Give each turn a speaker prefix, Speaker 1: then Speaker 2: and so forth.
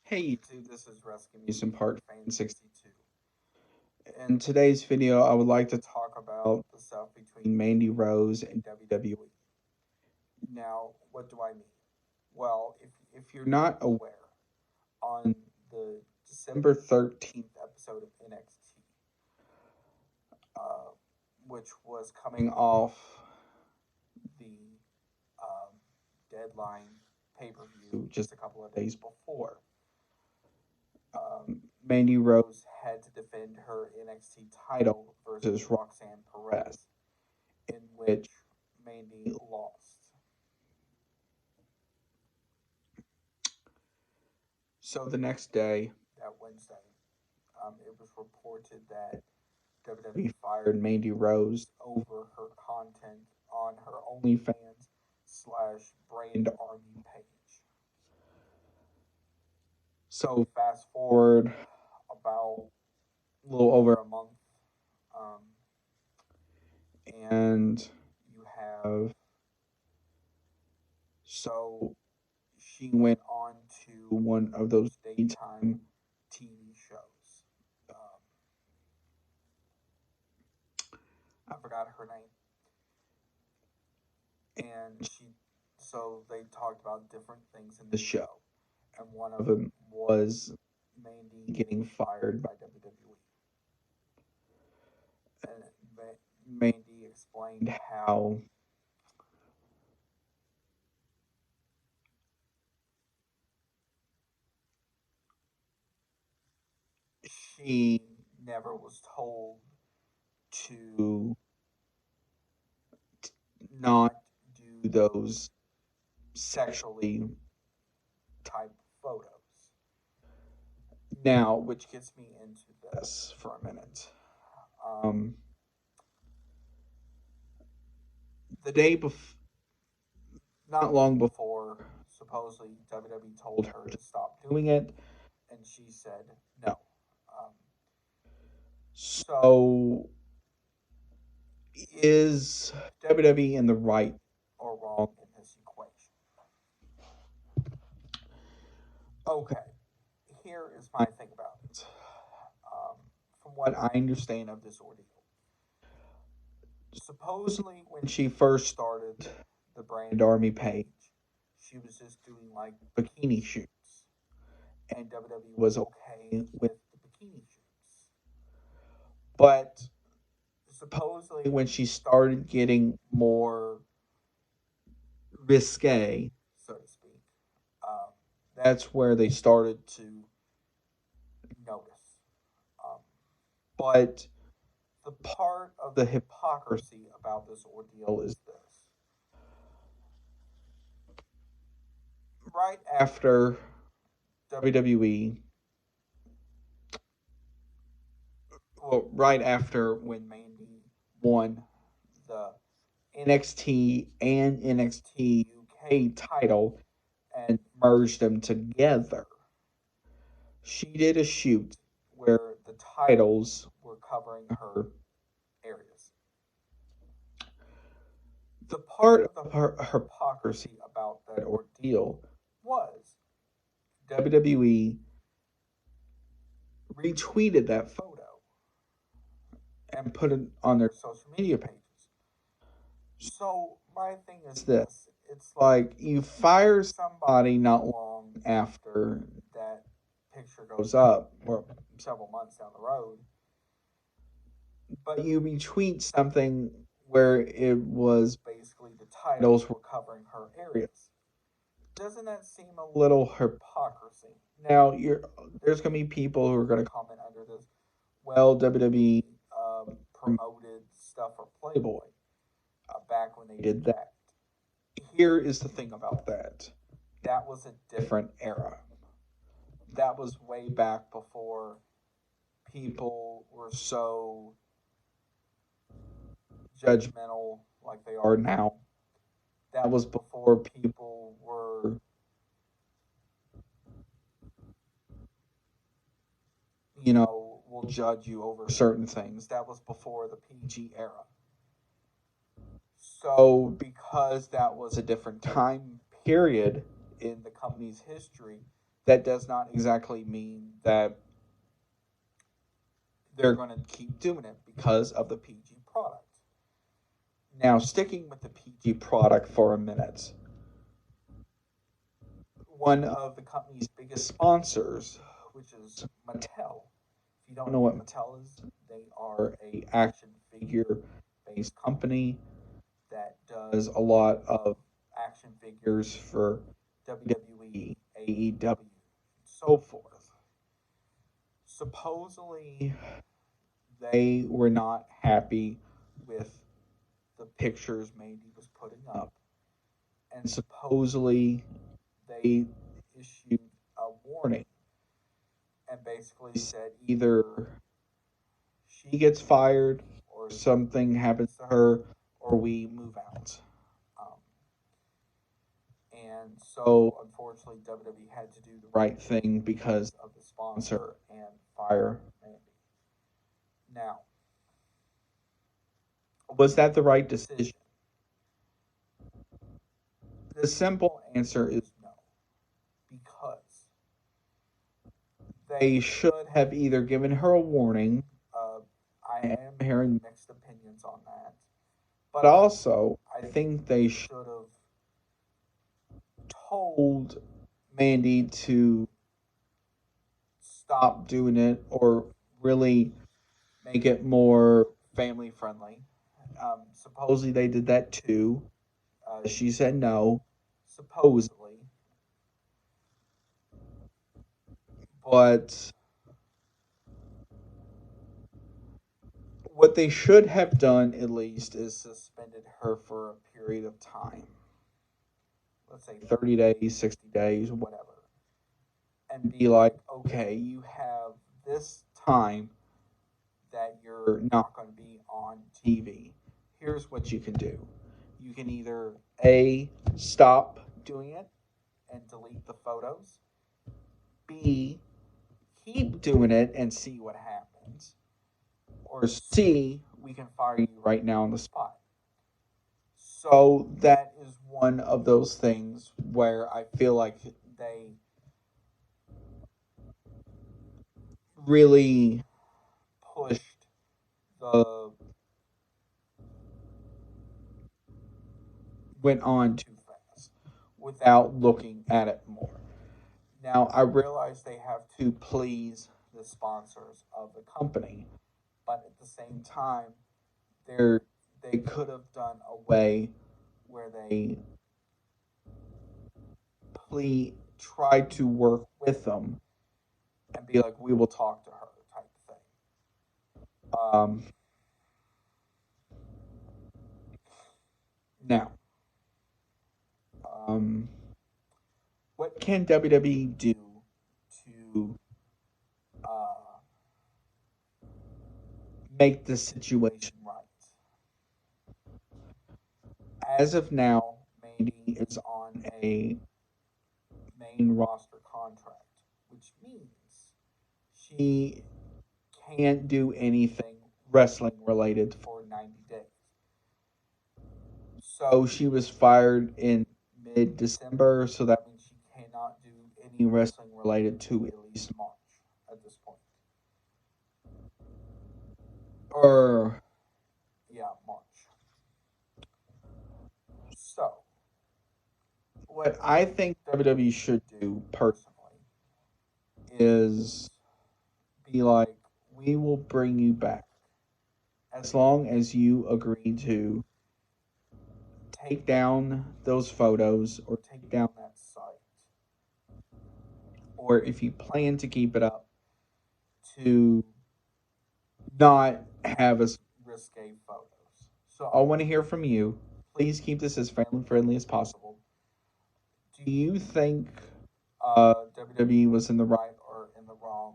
Speaker 1: Hey YouTube, this is Rescue Park Fan 62. In today's video, I would like to talk about the stuff between Mandy Rose and WWE. Now, what do I mean? Well, if you're not aware, on the December 13th episode of NXT, uh, which was coming off the um, deadline pay-per-view just a couple of days before, Mandy Rose had to defend her NXT title versus Roxanne Perez, in which Mandy lost. So the next day, that Wednesday, it was reported that WWE fired Mandy Rose over her content on her OnlyFans / Brand Army page. So fast forward about a little over a month, um, and you have, so she went on to one of those daytime TV shows. I forgot her name, and so they talked about different things in the show, and one of them was Mandy getting fired by WWE. And Mandy explained how she never was told to not do those sexually type photos. Now, which gets me into this for a minute. The day before, not long before, supposedly WWE told her to stop doing it, and she said no. So, is WWE in the right or wrong in this equation? Okay, here is my thing about it. From what I understand of this ordeal, supposedly when she first started the Brand Army page, she was just doing like bikini shoots, and WWE was okay with the bikini shoots. But supposedly when she started getting more risque, so to speak, that's where they started to notice. But the part of the hypocrisy about this ordeal is this. Right after WWE, well, right after when Mandy won the NXT and NXT UK title and merged them together, she did a shoot where the titles were covering her areas. The part of the hypocrisy about that ordeal was WWE retweeted that photo and put it on their social media pages. So my thing is this. It's like you fire somebody not long after that picture goes up, or several months down the road, but you retweet something where it was basically the titles were covering her areas. Doesn't that seem a little hypocrisy? Now, there's going to be people who are going to comment under this. Well, WWE promoted stuff for Playboy back when they did that. Here is the thing about that. That was a different era. That was way back before people were so judgmental like they are now. That was before people were, will judge you over certain things. That was before the PG era. So, because that was a different time period in the company's history, that does not exactly mean that they're going to keep doing it because of the PG product. Now, sticking with the PG product for a minute, one of the company's biggest sponsors, which is Mattel. If you don't know what Mattel is, they are a action figure based company that does a lot of action figures for WWE, AEW, so forth. Supposedly, they were not happy with the pictures Mandy was putting up, and supposedly they issued a warning and basically said either she gets fired or something happens to her or we move out. Um, and so, unfortunately, WWE had to do the right thing because of the sponsor and fire Mandy. Now, was that the right decision? The simple answer is no, because they should have either given her a warning. Uh, I am hearing mixed opinions on that. But also, I think they should have told Mandy to stop doing it or really make it more family friendly. Supposedly they did that too. She said no, supposedly. But what they should have done at least is suspended her for a period of time. Let's say 30 days, 60 days, whatever. And be like, okay, you have this time that you're not going to be on TV. Here's what you can do. You can either A, stop doing it and delete the photos, B, keep doing it and see what happens, or C, we can fire you right now on the spot. So that is one of those things where I feel like they really pushed the went on too fast without looking at it more. Now, I realize they have to please the sponsors of the company, but at the same time, they're, they could have done a way where they try to work with them and be like, we will talk to her type of thing. Now, um, what can WWE do to uh, make the situation right? As of now, Mandy is on a main roster contract, which means she can't do anything wrestling related for 90 days. So she was fired in mid December, so that means she cannot do any wrestling related to at least March at this point. Or, yeah, March. So, what I think WWE should do personally is be like, we will bring you back as long as you agree to take down those photos or take down that site. Or if you plan to keep it up, to not have as risque photos. So I want to hear from you. Please keep this as family friendly as possible. Do you think WWE was in the right or in the wrong